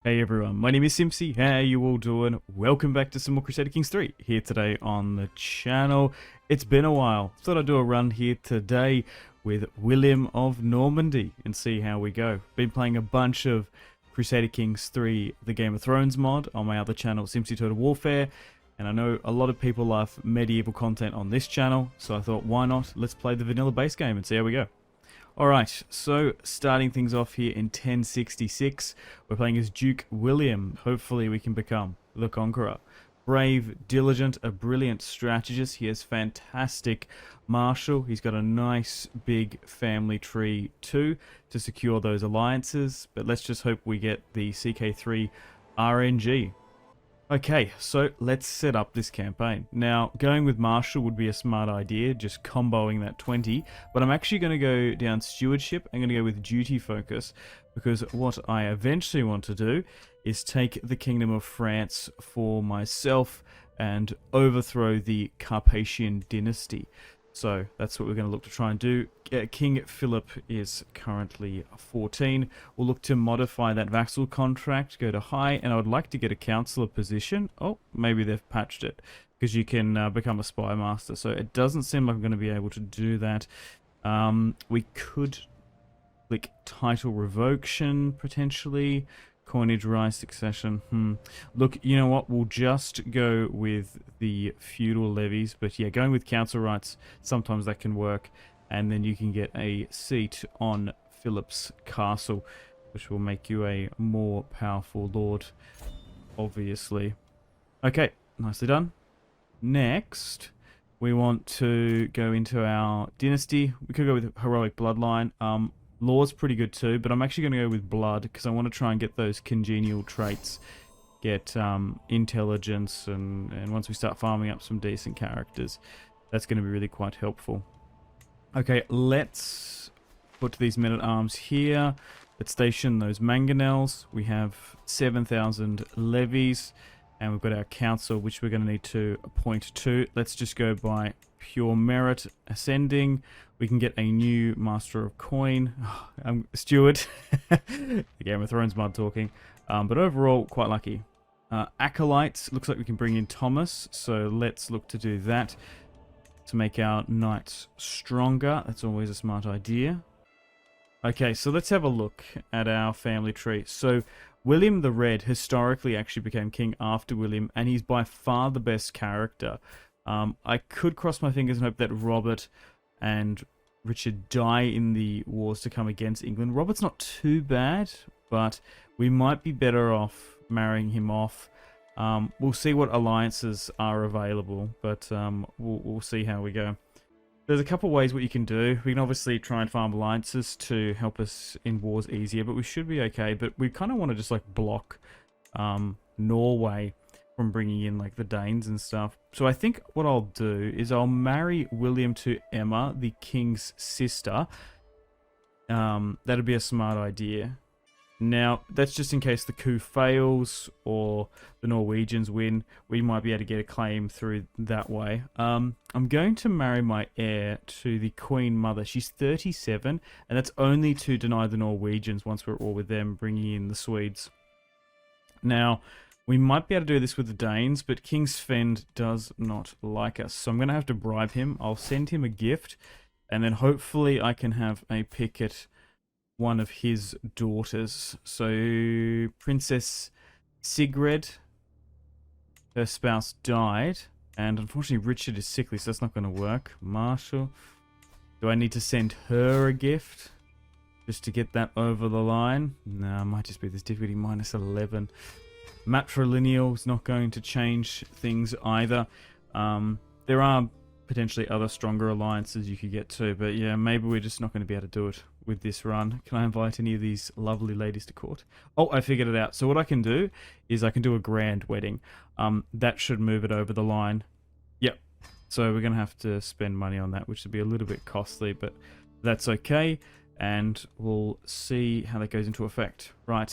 Hey everyone, my name is Simpzy. How you all doing? Welcome back to some more Crusader Kings 3 here today on the channel. It's been a while. Thought I'd do a run here today with William of Normandy and see how we go. Been playing a bunch of Crusader Kings 3 the Game of Thrones mod on my other channel, Simpzy Total Warfare, and I know a lot of people love medieval content on this channel, so I thought why not, let's play the vanilla base game and see how we go. Alright, so starting things off here in 1066, we're playing as Duke William. Hopefully we can become the Conqueror. Brave, diligent, a brilliant strategist. He has fantastic martial. He's got a nice big family tree too to secure those alliances. But let's just hope we get the CK3 RNG. Okay, so let's set up this campaign. Now, going with Marshall would be a smart idea, just comboing that 20, but I'm actually going to go down Stewardship. I'm going to go with Duty Focus, because what I eventually want to do is take the Kingdom of France for myself and overthrow the Carpathian dynasty. So that's what we're going to look to try and do. King Philip is currently 14. We'll look to modify that vassal contract, go to high, and I would like to get a counselor position. Oh, maybe they've patched it, because you can become a spy master. So it doesn't seem like I'm going to be able to do that. We could click title revocation, potentially. Coinage rise succession. Look, you know what? We'll just go with the feudal levies. But yeah, going with council rights, sometimes that can work. And then you can get a seat on Philip's castle, which will make you a more powerful lord, obviously. Okay, nicely done. Next, we want to go into our dynasty. We could go with heroic bloodline. Law's pretty good too, but I'm actually going to go with blood because I want to try and get those congenial traits, get intelligence, and once we start farming up some decent characters, that's going to be really quite helpful. Okay, let's put these men-at-arms here. Let's station those mangonels. We have 7,000 levies, and we've got our council, which we're going to need to appoint to. Let's just go by pure merit ascending. We can get a new Master of Coin. I'm Steward. The Game of Thrones mod talking. But overall, quite lucky. Acolytes. Looks like we can bring in Thomas. So let's look to do that to make our knights stronger. That's always a smart idea. Okay, so let's have a look at our family tree. So William the Red historically actually became king after William, and he's by far the best character. I could cross my fingers and hope that Robert and Richard die in the wars to come against England. Robert's not too bad, but we might be better off marrying him off. We'll see what alliances are available, but we'll see how we go. There's a couple ways what you can do. We can obviously try and farm alliances to help us in wars easier, but we should be okay. But we kind of want to just like block Norway from bringing in like the Danes and stuff. So I think what I'll do is I'll marry William to Emma, the king's sister. That'd be a smart idea. Now, that's just in case the coup fails or the Norwegians win. We might be able to get a claim through that way. I'm going to marry my heir to the Queen Mother. She's 37, and that's only to deny the Norwegians once we're all with them, bringing in the Swedes. Now, we might be able to do this with the Danes, but King Sven does not like us. So I'm going to have to bribe him. I'll send him a gift, and then hopefully I can have a pick at one of his daughters. So Princess Sigrid, her spouse died, and unfortunately Richard is sickly, so that's not going to work. Marshall, do I need to send her a gift just to get that over the line? No, it might just be this difficulty minus 11. Matrilineal is not going to change things either. There are potentially other stronger alliances you could get to, but yeah, maybe we're just not going to be able to do it with this run. Can I invite any of these lovely ladies to court? Oh, I figured it out. So what I can do is I can do a grand wedding. That should move it over the line. Yep. So we're going to have to spend money on that, which would be a little bit costly, but that's okay. And we'll see how that goes into effect. Right.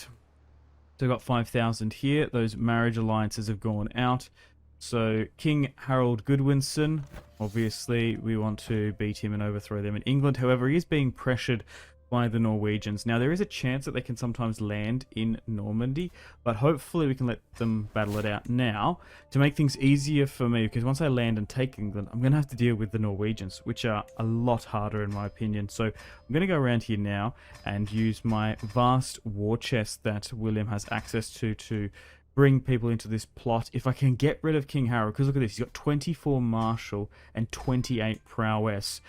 So we've got 5,000 here. Those marriage alliances have gone out. So King Harold Godwinson, obviously we want to beat him and overthrow them in England. However, he is being pressured by the Norwegians. Now, there is a chance that they can sometimes land in Normandy, but hopefully we can let them battle it out now to make things easier for me, because once I land and take England, I'm going to have to deal with the Norwegians, which are a lot harder in my opinion. So I'm going to go around here now and use my vast war chest that William has access to bring people into this plot. If I can get rid of King Harold, because look at this, he's got 24 martial and 28 prowess.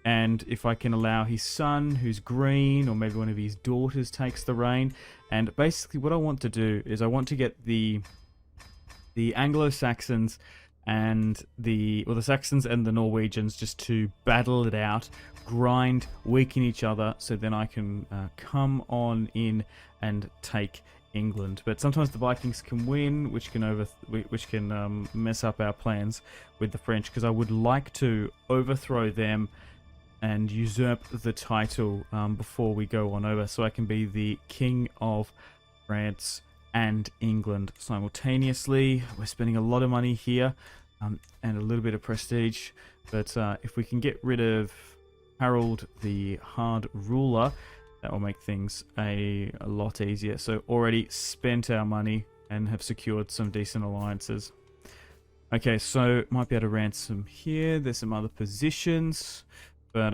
And if I can allow his son, who's green, or maybe one of his daughters takes the reign. And basically what I want to do is I want to get the Anglo-Saxons and the Saxons and the Norwegians just to battle it out, grind, weaken each other, so then I can come on in and take England. But sometimes the Vikings can win, which can mess up our plans with the French, because I would like to overthrow them and usurp the title before we go on over, so I can be the King of France and England simultaneously. We're spending a lot of money here and a little bit of prestige, but if we can get rid of Harold the Hard Ruler, that will make things a lot easier. So already spent our money and have secured some decent alliances. Okay, so might be able to ransom here. There's some other positions. But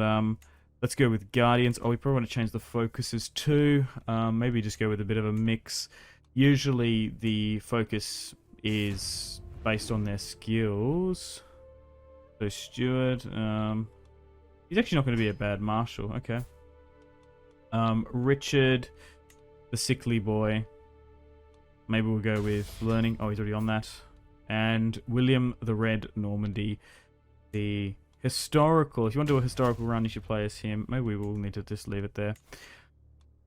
let's go with Guardians. Oh, we probably want to change the focuses too. Maybe just go with a bit of a mix. Usually the focus is based on their skills. So Steward, he's actually not going to be a bad marshal. Okay. Richard, the sickly boy. Maybe we'll go with learning. Oh, he's already on that. And William the Red Normandy, the historical. If you want to do a historical run, you should play as him. Maybe we will need to just leave it there.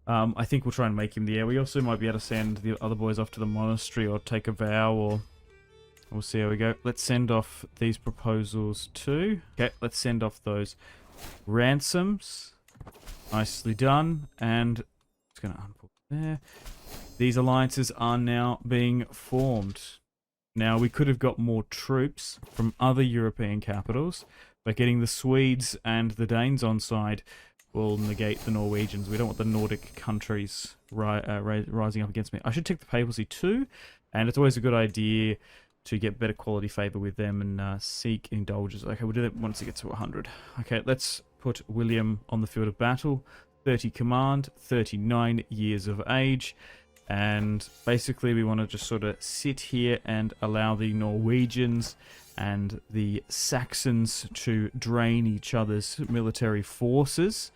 I think we'll try and make him the heir. We also might be able to send the other boys off to the monastery or take a vow, or we'll see how we go. Let's send off these proposals too. Okay, let's send off those ransoms. Nicely done. And it's going to unput there. These alliances are now being formed. Now, we could have got more troops from other European capitals, but getting the Swedes and the Danes on side will negate the Norwegians. We don't want the Nordic countries rising up against me. I should take the papacy too, and it's always a good idea to get better quality favor with them and seek indulgence. Okay, we'll do that once it gets to 100. Okay, let's put William on the field of battle. 30 command, 39 years of age. And basically we want to just sort of sit here and allow the Norwegians and the Saxons to drain each other's military forces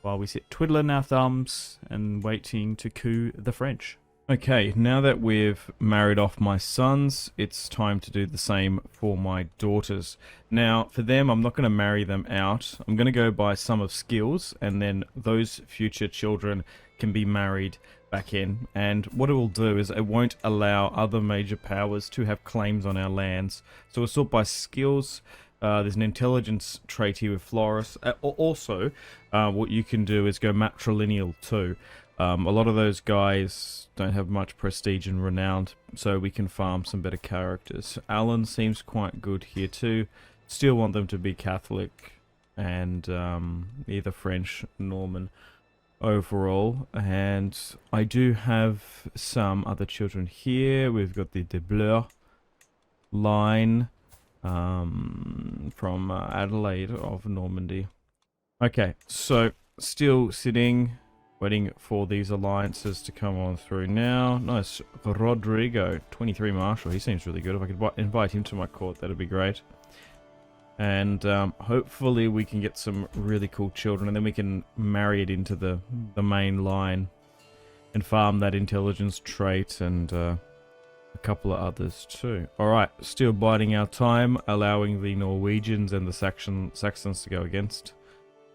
while we sit twiddling our thumbs and waiting to coup the French. Okay, now that we've married off my sons, it's time to do the same for my daughters. Now, for them, I'm not going to marry them out. I'm going to go by sum of skills, and then those future children can be married back in. And what it will do is it won't allow other major powers to have claims on our lands. So we'll sort by skills. There's an intelligence trait here with Floris. Also, what you can do is go matrilineal too. A lot of those guys don't have much prestige and renown, so we can farm some better characters. Alan seems quite good here too. Still want them to be Catholic and either French, Norman overall. And I do have some other children here. We've got the De Bleur line from Adelaide of Normandy. Okay, so still sitting, waiting for these alliances to come on through now. Nice. Rodrigo, 23 Marshal. He seems really good. If I could invite him to my court, that'd be great. And hopefully we can get some really cool children, and then we can marry it into the main line and farm that intelligence trait and a couple of others too. Alright, still biding our time, allowing the Norwegians and the Saxons to go against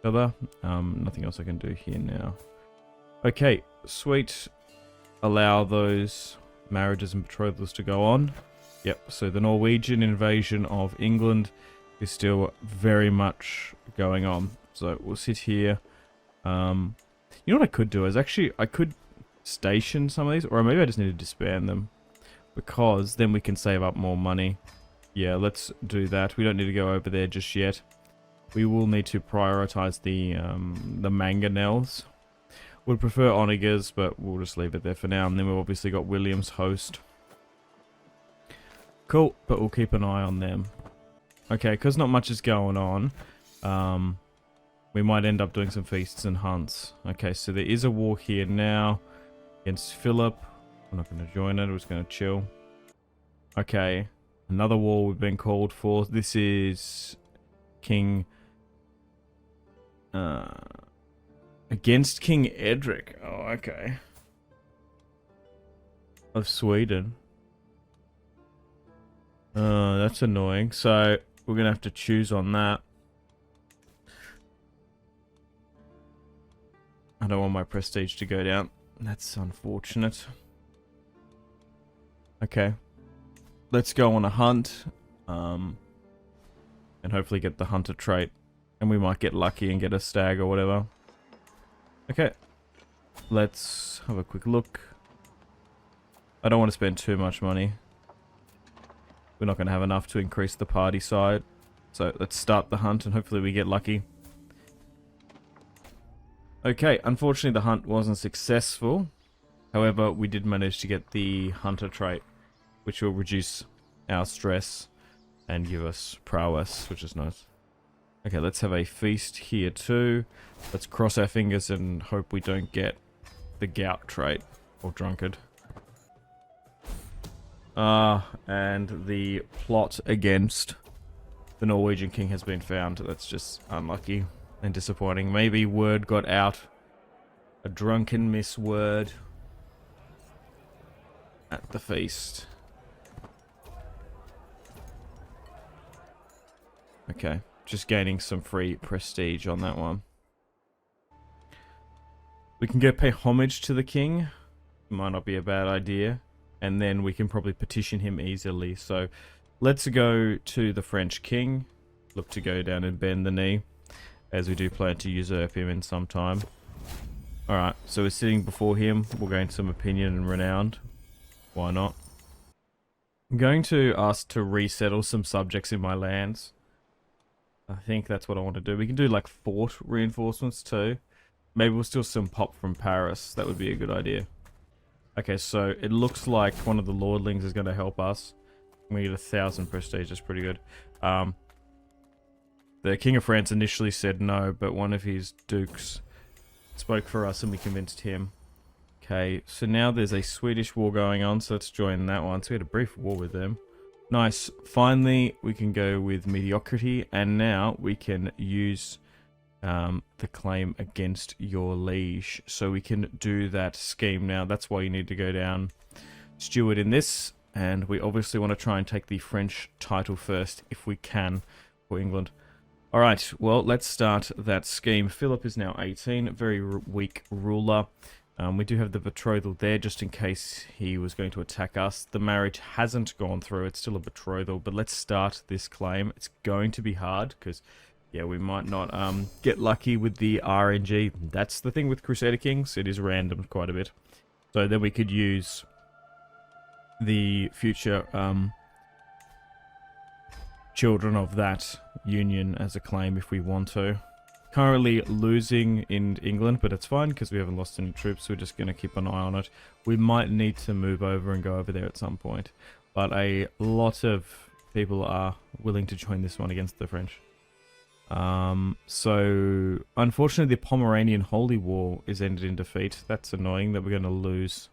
each other. Nothing else I can do here now. Okay, sweet. Allow those marriages and betrothals to go on. Yep, so the Norwegian invasion of England is still very much going on. So we'll sit here. You know what I could do is actually, I could station some of these, or maybe I just need to disband them, because then we can save up more money. Yeah, let's do that. We don't need to go over there just yet. we will need to prioritize the mangonels. Would prefer onagers, but we'll just leave it there for now. And then we've obviously got William's host. Cool, but we'll keep an eye on them. Okay, because not much is going on, we might end up doing some feasts and hunts. Okay, so there is a war here now against Philip. I'm not going to join it, we're just going to chill. Okay, another war we've been called for. This is King... against King Edric. Oh, okay. Of Sweden. That's annoying. So, we're going to have to choose on that. I don't want my prestige to go down. That's unfortunate. Okay. Let's go on a hunt. And hopefully get the hunter trait. And we might get lucky and get a stag or whatever. Okay. Let's have a quick look. I don't want to spend too much money. We're not going to have enough to increase the party side. So let's start the hunt and hopefully we get lucky. Okay, unfortunately the hunt wasn't successful. However, we did manage to get the hunter trait, which will reduce our stress and give us prowess, which is nice. Okay, let's have a feast here too. Let's cross our fingers and hope we don't get the gout trait or drunkard. And the plot against the Norwegian king has been found. That's just unlucky and disappointing. Maybe word got out. A drunken miss word at the feast. Okay, just gaining some free prestige on that one. We can go pay homage to the king. Might not be a bad idea. And then we can probably petition him easily. So let's go to the French king. Look to go down and bend the knee, as we do plan to usurp him in some time. Alright, so we're sitting before him. We'll gain some opinion and renown. Why not? I'm going to ask to resettle some subjects in my lands. I think that's what I want to do. We can do like fort reinforcements too. Maybe we'll steal some pop from Paris. That would be a good idea. Okay, so it looks like one of the lordlings is going to help us. We get 1,000 prestige. That's pretty good. The King of France initially said no, but one of his dukes spoke for us and we convinced him. Okay, so now there's a Swedish war going on, so let's join that one. So we had a brief war with them. Nice. Finally, we can go with mediocrity, and now we can use the claim against your liege. So we can do that scheme now. That's why you need to go down steward in this, and we obviously want to try and take the French title first if we can for England. Alright, well, let's start that scheme. Philip is now 18, very weak ruler. We do have the betrothal there just in case he was going to attack us. The marriage hasn't gone through, it's still a betrothal, but let's start this claim. It's going to be hard because, yeah, we might not get lucky with the RNG. That's the thing with Crusader Kings, it is random quite a bit. So then we could use the future children of that union as a claim if we want to. Currently losing in England, but it's fine because we haven't lost any troops. We're just going to keep an eye on it. We might need to move over and go over there at some point, but a lot of people are willing to join this one against the French. So unfortunately the Pomeranian Holy War is ended in defeat. That's annoying that we're going to lose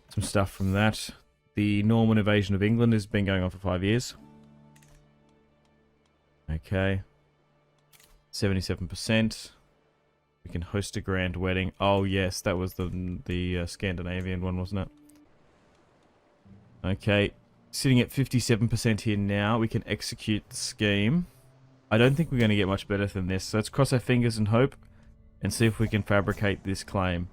some stuff from that. The Norman invasion of England has been going on for 5 years. Okay. 77%. We can host a grand wedding. Oh yes, that was the Scandinavian one, wasn't it? Okay. Sitting at 57% here now. We can execute the scheme. I don't think we're going to get much better than this. So let's cross our fingers and hope and see if we can fabricate this claim.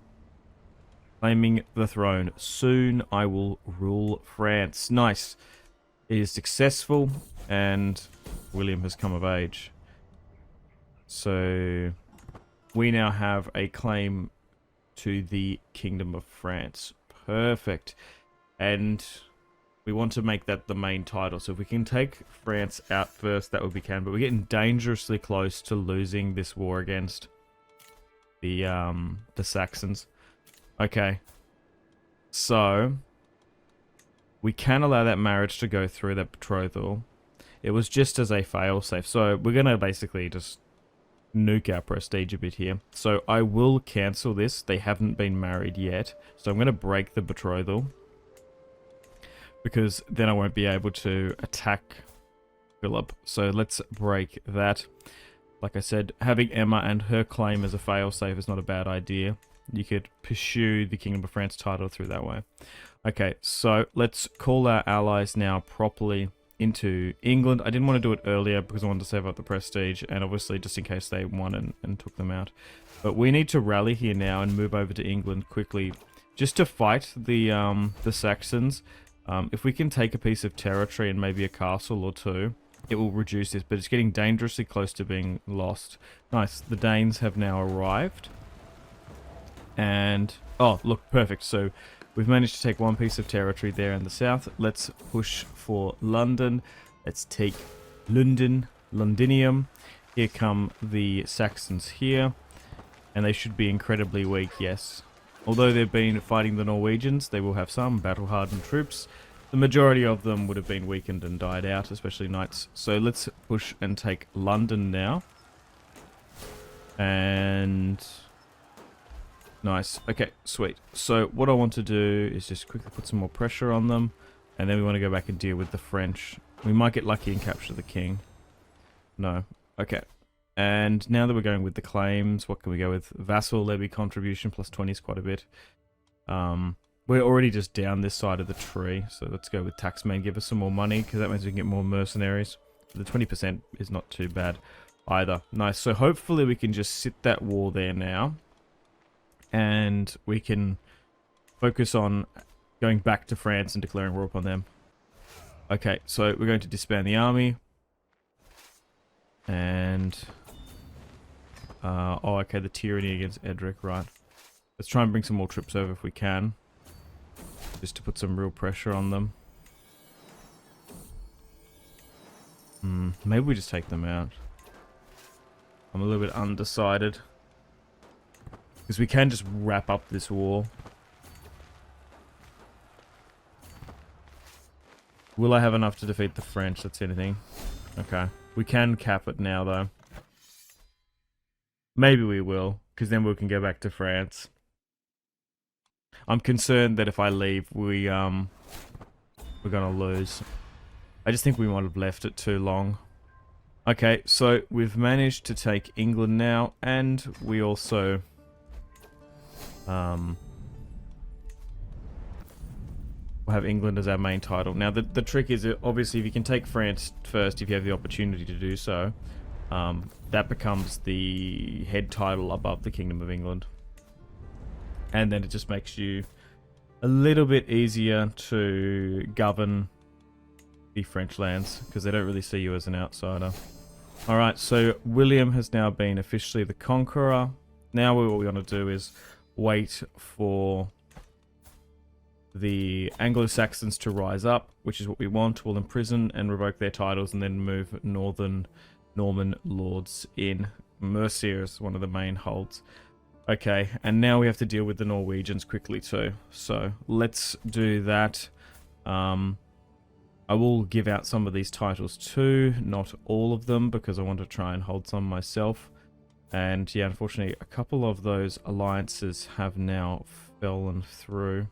Claiming the throne. Soon I will rule France. Nice. It is successful and William has come of age. So we now have a claim to the Kingdom of France. Perfect. And we want to make that the main title. So if we can take France out first, that would be can. But we're getting dangerously close to losing this war against the Saxons. Okay. So we can allow that marriage to go through, that betrothal. It was just as a failsafe. So we're going to basically just nuke our prestige a bit here. So I will cancel this. They haven't been married yet. So I'm going to break the betrothal, because then I won't be able to attack Philip. So let's break that. Like I said, having Emma and her claim as a failsafe is not a bad idea. You could pursue the Kingdom of France title through that way. Okay, so let's call our allies now properly into England. I didn't want to do it earlier because I wanted to save up the prestige, and obviously just in case they won and took them out. But we need to rally here now and move over to England quickly, just to fight the Saxons. If we can take a piece of territory and maybe a castle or two, it will reduce this, but it's getting dangerously close to being lost. Nice, the Danes have now arrived. And, oh, look, perfect. So we've managed to take one piece of territory there in the south. Let's push for London. Let's take London, Londinium. Here come the Saxons here. And they should be incredibly weak, yes. Although they've been fighting the Norwegians, they will have some battle-hardened troops. The majority of them would have been weakened and died out, especially knights. So let's push and take London now. And nice. Okay, sweet. So what I want to do is just quickly put some more pressure on them. And then we want to go back and deal with the French. We might get lucky and capture the king. No. Okay. And now that we're going with the claims, what can we go with? Vassal levy contribution plus 20 is quite a bit. We're already just down this side of the tree, so let's go with taxman. Give us some more money, because that means we can get more mercenaries. The 20% is not too bad either. Nice. So hopefully we can just sit that war there now, and we can focus on going back to France and declaring war upon them. Okay, so we're going to disband the army. And oh, okay, the tyranny against Edric, right. Let's try and bring some more troops over if we can, just to put some real pressure on them. Maybe we just take them out. I'm a little bit undecided, because we can just wrap up this war. Will I have enough to defeat the French? That's anything. Okay. We can cap it now, though. Maybe we will, because then we can go back to France. I'm concerned that if I leave, we're gonna lose. I just think we might have left it too long. Okay, so we've managed to take England now, and we also we'll have England as our main title. Now, the trick is, obviously, if you can take France first, if you have the opportunity to do so, that becomes the head title above the Kingdom of England. And then it just makes you a little bit easier to govern the French lands, because they don't really see you as an outsider. Alright, so William has now been officially the Conqueror. Now what we want to do is wait for the Anglo-Saxons to rise up, which is what we want. We'll imprison and revoke their titles, and then move northern Norman lords in. Mercia is one of the main holds. Okay, and now we have to deal with the Norwegians quickly too. So let's do that. I will give out some of these titles too, not all of them, because I want to try and hold some myself. And yeah, unfortunately, a couple of those alliances have now fallen through.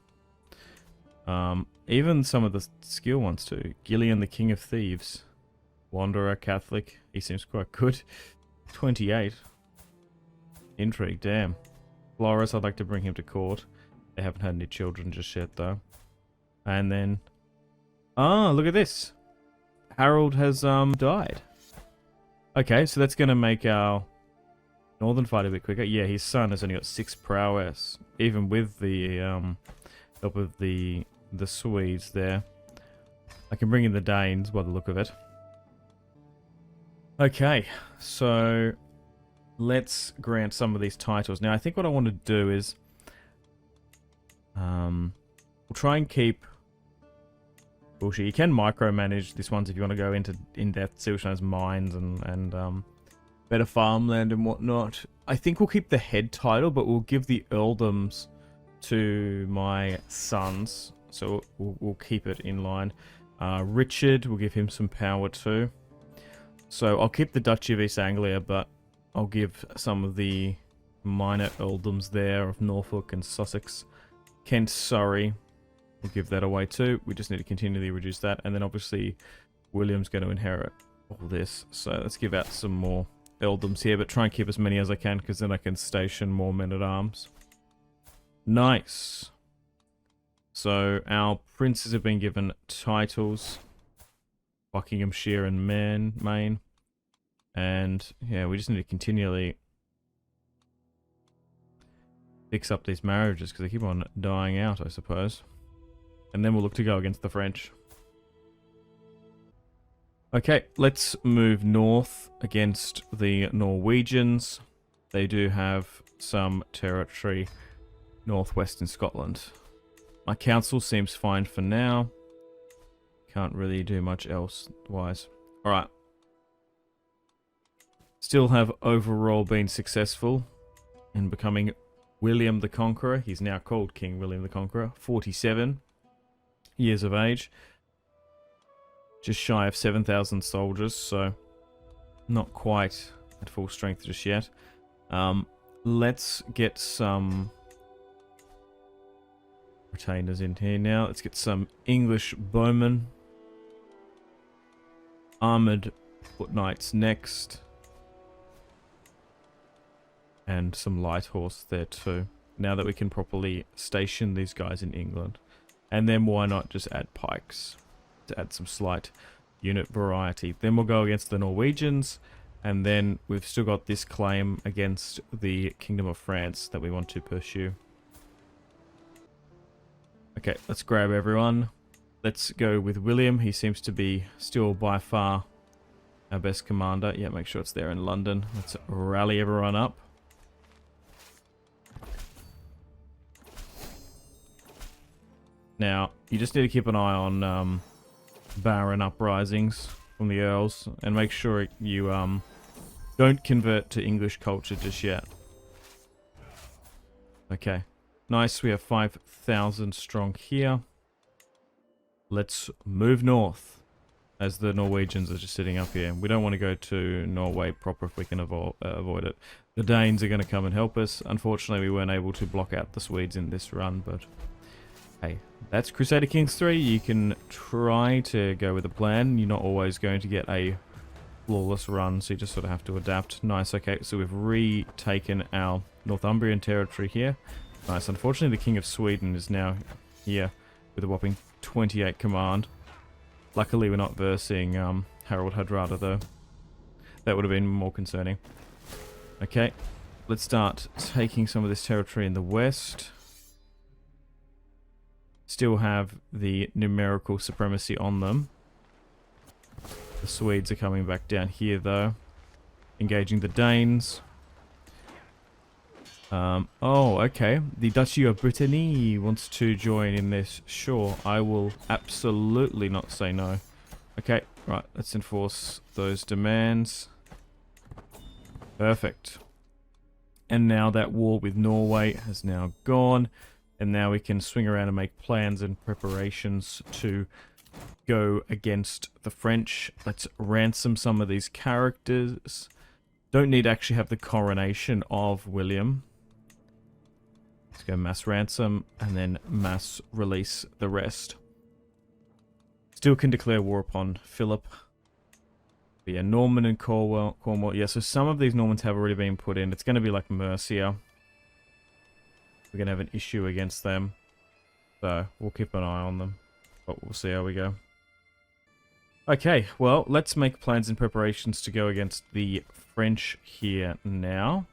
Even some of the skill ones too. Gillian, the King of Thieves. Wanderer, Catholic. He seems quite good. 28. Intrigue, damn. Floris, I'd like to bring him to court. They haven't had any children just yet, though. And then... ah, look at this. Harold has died. Okay, so that's going to make our northern fight a bit quicker. Yeah, his son has only got 6 prowess. Even with the help of the Swedes there. I can bring in the Danes by the look of it. Okay, so let's grant some of these titles. Now, I think what I want to do is we'll try and keep bullshit. You can micromanage this ones if you want to go into in-depth, see which one's mines and better farmland and whatnot. I think we'll keep the head title, but we'll give the earldoms to my sons. So we'll keep it in line. Richard, we'll give him some power too. So I'll keep the Duchy of East Anglia, but I'll give some of the minor earldoms there of Norfolk and Sussex. Kent, Surrey, we'll give that away too. We just need to continually reduce that. And then obviously William's going to inherit all this. So let's give out some more earldoms here, but try and keep as many as I can, because then I can station more men-at-arms. Nice. So our princes have been given titles. Buckinghamshire and Maine. And yeah, we just need to continually fix up these marriages, because they keep on dying out, I suppose. And then we'll look to go against the French. Okay, let's move north against the Norwegians. They do have some territory northwest in Scotland. My council seems fine for now. Can't really do much else wise. Alright. Still have overall been successful in becoming William the Conqueror. He's now called King William the Conqueror. 47 years of age. Just shy of 7,000 soldiers, so not quite at full strength just yet. Let's get some retainers in here now. Let's get some English bowmen. Armoured foot knights next. And some light horse there too. Now that we can properly station these guys in England. And then why not just add pikes to add some slight unit variety. Then we'll go against the Norwegians. And then we've still got this claim against the Kingdom of France that we want to pursue. Okay, let's grab everyone. Let's go with William. He seems to be still by far our best commander. Yeah, make sure it's there in London. Let's rally everyone up. Now, you just need to keep an eye on Baron uprisings from the Earls. And make sure you don't convert to English culture just yet. Okay. Nice, we have 5,000 strong here. Let's move north, as the Norwegians are just sitting up here. We don't want to go to Norway proper if we can avoid it. The Danes are going to come and help us. Unfortunately, we weren't able to block out the Swedes in this run, but hey, that's Crusader Kings III. You can try to go with a plan. You're not always going to get a flawless run, so you just sort of have to adapt. Nice, okay, so we've retaken our Northumbrian territory here. Nice. Unfortunately, the King of Sweden is now here with a whopping 28 command. Luckily, we're not versing Harald Hardrada, though. That would have been more concerning. Okay, let's start taking some of this territory in the west. Still have the numerical supremacy on them. The Swedes are coming back down here, though. Engaging the Danes. Oh, okay. The Duchy of Brittany wants to join in this. Sure, I will absolutely not say no. Okay, right, let's enforce those demands. Perfect. And now that war with Norway has now gone. And now we can swing around and make plans and preparations to go against the French. Let's ransom some of these characters. Don't need to actually have the coronation of William. Let's go mass ransom and then mass release the rest. Still can declare war upon Philip. But yeah, Norman and Cornwall. Yeah, so some of these Normans have already been put in. It's going to be like Mercia. We're going to have an issue against them. So we'll keep an eye on them. But we'll see how we go. Okay, well, let's make plans and preparations to go against the French here now.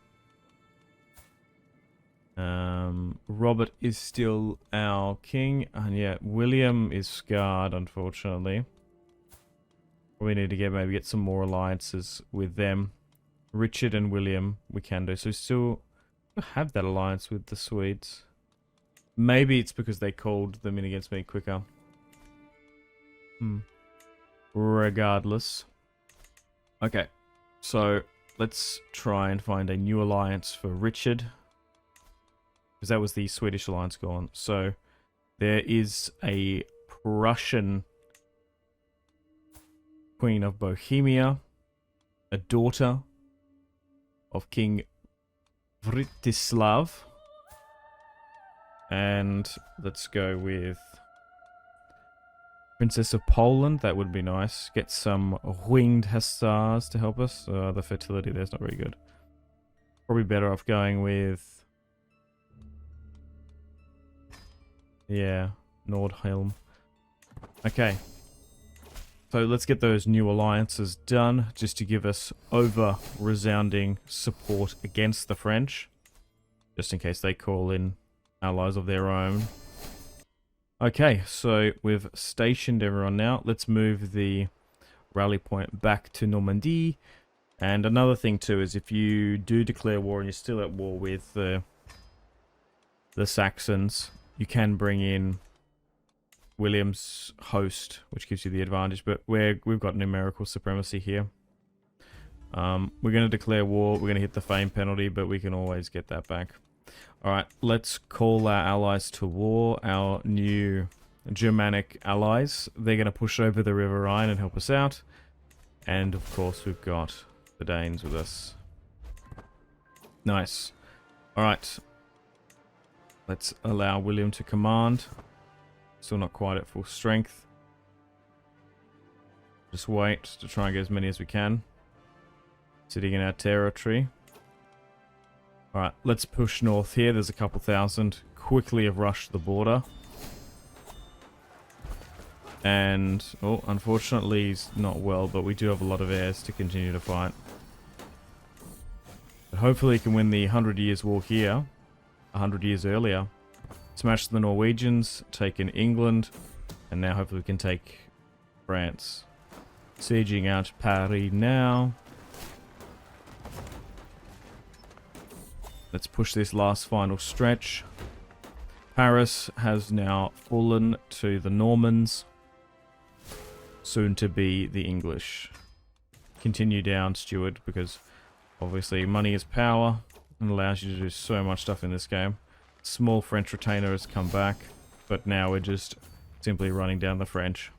Robert is still our king, and yeah, William is scarred, unfortunately. We need to maybe get some more alliances with them. Richard and William we can do, so still have that alliance with the Swedes. Maybe it's because they called them in against me quicker. Regardless. Okay, so let's try and find a new alliance for Richard. Because that was the Swedish alliance gone. So there is a Prussian Queen of Bohemia, a daughter of King Vritislav. And let's go with Princess of Poland. That would be nice. Get some winged hussars to help us. The fertility there's not very good. Probably better off going with... yeah, Nordhelm. Okay. So let's get those new alliances done, just to give us over-resounding support against the French. Just in case they call in allies of their own. Okay, so we've stationed everyone now. Let's move the rally point back to Normandy. And another thing too is if you do declare war and you're still at war with the Saxons, you can bring in William's host, which gives you the advantage, but we've got numerical supremacy here. We're going to declare war, we're going to hit the fame penalty, but we can always get that back. Alright, let's call our allies to war, our new Germanic allies. They're going to push over the River Rhine and help us out. And of course we've got the Danes with us. Nice. Alright. Let's allow William to command. Still not quite at full strength. Just wait to try and get as many as we can. Sitting in our territory. Alright, let's push north here. There's a couple thousand. Quickly have rushed the border. And, oh, unfortunately he's not well, but we do have a lot of heirs to continue to fight. But hopefully he can win the 100 Years' War here. 100 years earlier. Smash the Norwegians, taken England, and now hopefully we can take France. Sieging out Paris now. Let's push this last final stretch. Paris has now fallen to the Normans. Soon to be the English. Continue down, Stuart, because obviously money is power and allows you to do so much stuff in this game. Small French retainer has come back, but now we're just simply running down the French.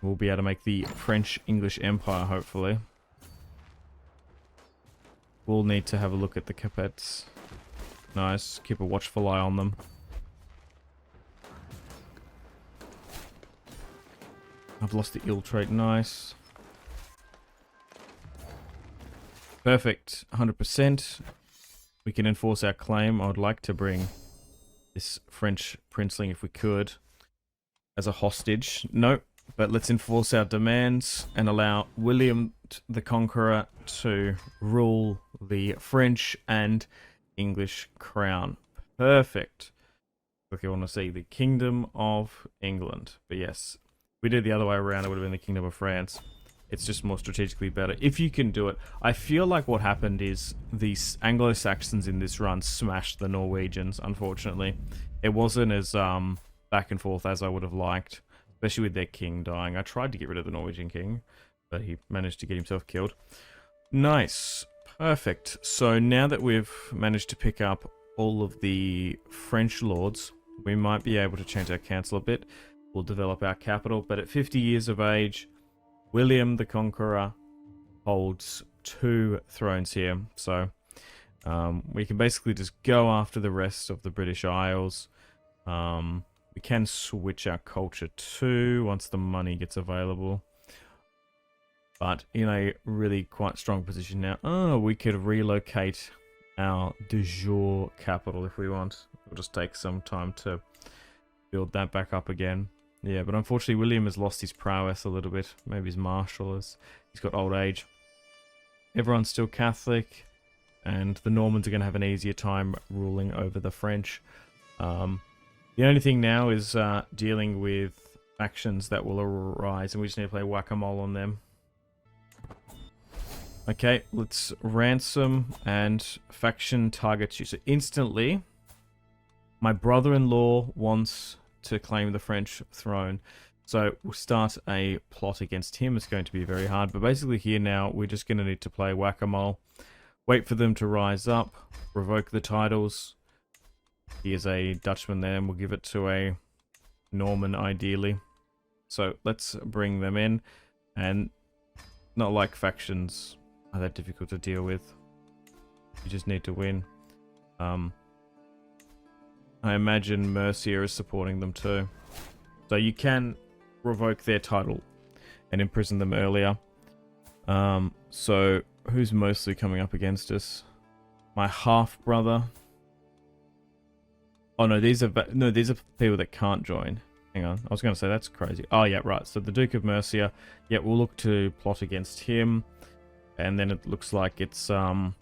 We'll be able to make the French-English Empire, hopefully. We'll need to have a look at the Capettes. Nice. Keep a watchful eye on them. I've lost the ill trait. Nice. Perfect. 100%. We can enforce our claim. I would like to bring this French princeling, if we could, as a hostage. Nope. But let's enforce our demands and allow William the Conqueror to rule the French and English crown. Perfect. If you want to see the Kingdom of England. But yes, if we did the other way around, it would have been the Kingdom of France. It's just more strategically better. If you can do it. I feel like what happened is these Anglo-Saxons in this run smashed the Norwegians, unfortunately. It wasn't as back and forth as I would have liked. Especially with their king dying. I tried to get rid of the Norwegian king, but he managed to get himself killed. Nice. Perfect. So now that we've managed to pick up all of the French lords, we might be able to change our council a bit. We'll develop our capital. But at 50 years of age, William the Conqueror holds 2 thrones here. So we can basically just go after the rest of the British Isles. We can switch our culture too once the money gets available. But in a really quite strong position now. Oh, we could relocate our de jure capital if we want. It'll just take some time to build that back up again. Yeah, but unfortunately William has lost his prowess a little bit. Maybe his marshal is. He's got old age. Everyone's still Catholic. And the Normans are going to have an easier time ruling over the French. The only thing now is dealing with factions that will arise, and we just need to play whack-a-mole on them. Okay, let's ransom, and faction targets you. So instantly, My brother-in-law wants to claim the French throne. So we'll start a plot against him. It's going to be very hard. But basically here now, we're just going to need to play whack-a-mole. Wait for them to rise up. Revoke the titles. He is a Dutchman there, and we'll give it to a Norman, ideally. So let's bring them in. And not like factions are that difficult to deal with. You just need to win. I imagine Mercia is supporting them too. So you can revoke their title and imprison them earlier. So who's mostly coming up against us? My half-brother. Oh no, these are people that can't join. Hang on, I was going to say that's crazy. Oh yeah, right. So the Duke of Mercia. Yeah, we'll look to plot against him. And then it looks like it's the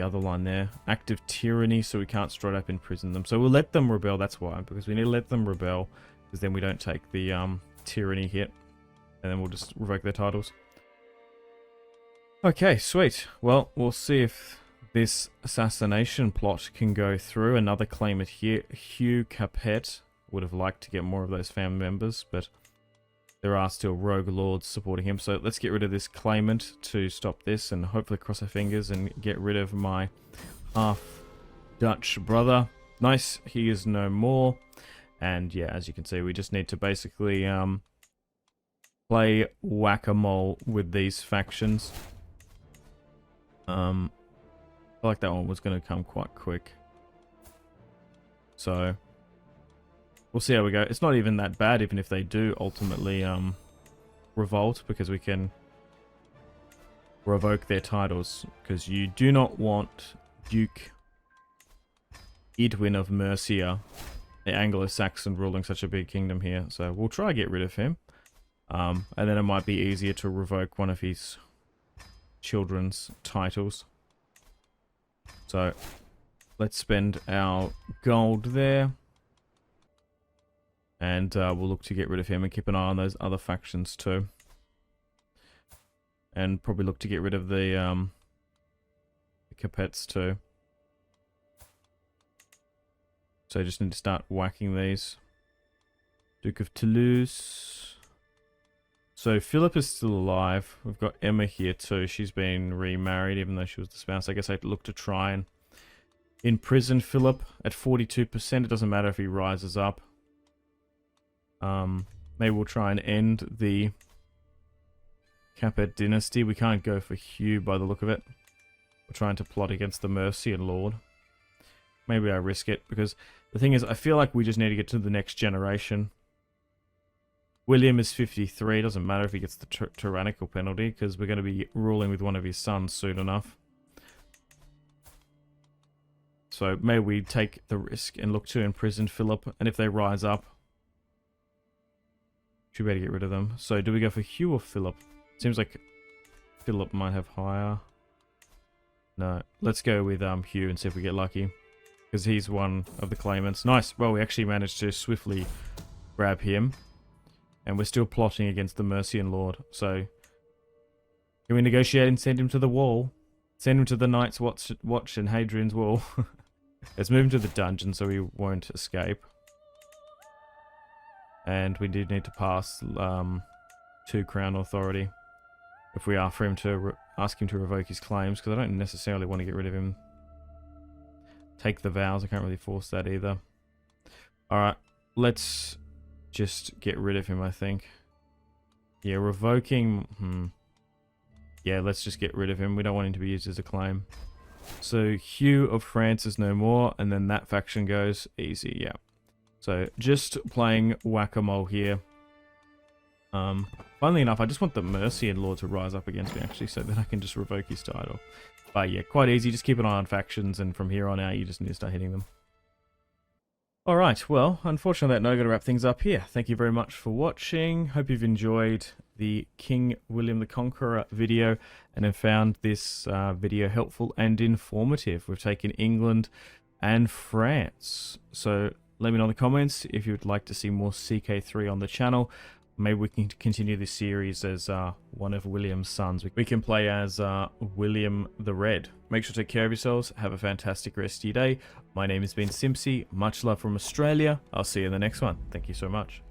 other line there. Active tyranny, so we can't straight up imprison them. So we'll let them rebel, that's why. Because we need to let them rebel. Because then we don't take the tyranny hit. And then we'll just revoke their titles. Okay, sweet. Well, we'll see if this assassination plot can go through. Another claimant here. Hugh Capet. Would have liked to get more of those family members, but there are still rogue lords supporting him. So let's get rid of this claimant to stop this and hopefully cross our fingers and get rid of my half-Dutch brother. Nice, he is no more. And yeah, as you can see, we just need to basically play whack-a-mole with these factions. I feel like that one was going to come quite quick. So we'll see how we go. It's not even that bad, even if they do ultimately revolt, because we can revoke their titles. Because you do not want Duke Edwin of Mercia, the Anglo-Saxon, ruling such a big kingdom here. So we'll try to get rid of him. And then it might be easier to revoke one of his children's titles. So let's spend our gold there. And we'll look to get rid of him and keep an eye on those other factions too. And probably look to get rid of the Capets too. So I just need to start whacking these. Duke of Toulouse. So Philip is still alive. We've got Emma here too. She's been remarried even though she was the spouse. I guess I'd look to try and imprison Philip at 42%. It doesn't matter if he rises up. Maybe we'll try and end the Capet dynasty. We can't go for Hugh by the look of it. We're trying to plot against the Mercian Lord. Maybe I risk it, because the thing is, I feel like we just need to get to the next generation. William is 53. It doesn't matter if he gets the tyrannical penalty, because we're going to be ruling with one of his sons soon enough. So maybe we take the risk and look to imprison Philip, and if they rise up, should better get rid of them. So do we go for Hugh or Philip? Seems like Philip might have higher. No, let's go with Hugh and see if we get lucky. Because he's one of the claimants. Nice. Well, we actually managed to swiftly grab him. And we're still plotting against the Mercian Lord. So can we negotiate and send him to the wall? Send him to the Night's Watch and Hadrian's Wall. Let's move him to the dungeon so he won't escape. And we did need to pass 2 Crown Authority if we are for him to ask him to revoke his claims, because I don't necessarily want to get rid of him. Take the vows, I can't really force that either. Alright, let's just get rid of him, I think. Yeah, revoking... Yeah, let's just get rid of him. We don't want him to be used as a claim. So Hugh of France is no more, and then that faction goes easy, yeah. So, just playing whack-a-mole here. Funnily enough, I just want the Mercian Lord to rise up against me, actually, so that I can just revoke his title. But yeah, quite easy. Just keep an eye on factions, and from here on out, you just need to start hitting them. Alright, well, unfortunately, that note, got to wrap things up here. Thank you very much for watching. Hope you've enjoyed the King William the Conqueror video, and have found this video helpful and informative. We've taken England and France. So let me know in the comments if you would like to see more CK3 on the channel. maybe we can continue this series as one of William's sons. We can play as William the Red. Make sure to take care of yourselves. Have a fantastic rest of your day. My name has been Simpzy. Much love from Australia. I'll see you in the next one. Thank you so much.